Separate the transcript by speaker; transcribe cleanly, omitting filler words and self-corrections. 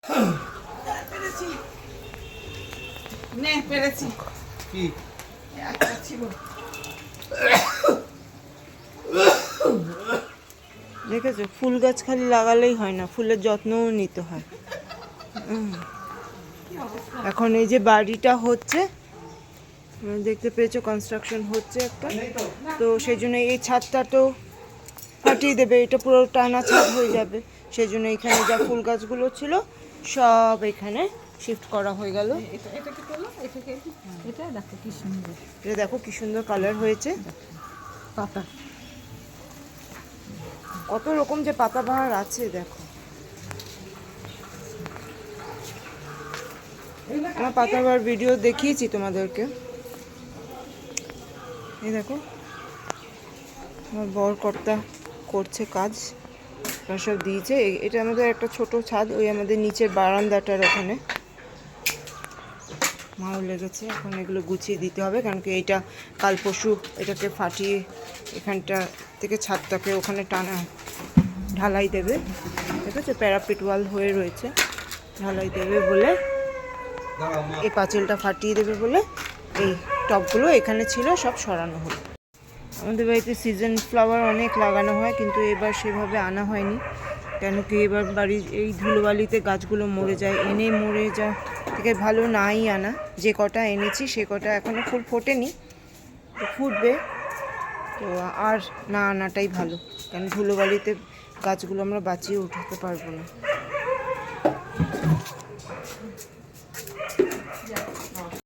Speaker 1: পেরেছি নে পেরেছি
Speaker 2: কি
Speaker 1: একটা ছিল
Speaker 3: দেখেছো, ফুল গাছ খালি লাগালেই হয় না, ফুলের যত্নও নিতে হয়। এখন এই যে বাড়িটা হচ্ছে, দেখতে পেয়েছো কনস্ট্রাকশন হচ্ছে একটা, তো সেই জন্য এই ছাদটা তো ফাটিয়ে দেবে, এটা পুরো টানা ছাদ হয়ে যাবে। সেই জন্য এখানে যা ফুল গাছগুলো ছিল সব এখানে শিফট করা হয়ে গেল।
Speaker 1: এটা কি করলো এটাকে এটা দেখো কি সুন্দর
Speaker 3: এটা দেখো কি সুন্দর কালার হয়েছে,
Speaker 1: পাতা
Speaker 3: কত রকম যে পাতাবাহার আছে দেখো। আমার পাতাবাহার ভিডিও দেখিয়েছি তোমাদেরকে। এই দেখো আমার বর কর্তা করছে কাজ, সব দিয়েছে। এটা আমাদের একটা ছোট ছাদ, ওই আমাদের নিচের বারান্দাটার ওখানে মাও লেগেছে। এখন এগুলো গুছিয়ে দিতে হবে, কারণ কি এইটা কাল পরশু এটাকে ফাটিয়ে এখানটা থেকে ছাদটাকে ওখানে টানা ঢালাই দেবে। ঠিক আছে, প্যারাপিট ওয়াল হয়ে রয়েছে, ঢালাই দেবে বলে, এই পাঁচিলটা ফাটিয়ে দেবে বলে এই টবগুলো এখানে ছিল সব সরানো হলো। আমাদের বাড়িতে সিজন ফ্লাওয়ার অনেক লাগানো হয়, কিন্তু এবার সেভাবে আনা হয়নি, কেন কি এবার বাড়ির এই ধুলোবালিতে গাছগুলো মরে যায়, এনে মরে যা থেকে ভালো নাই আনা। যে কটা এনেছি সে কটা এখনও ফুল ফোটেনি, তো ফুটবে, তো আর না আনাটাই ভালো, কারণ ধুলোবালিতে গাছগুলো আমরা বাঁচিয়ে উঠাতে পারবো না।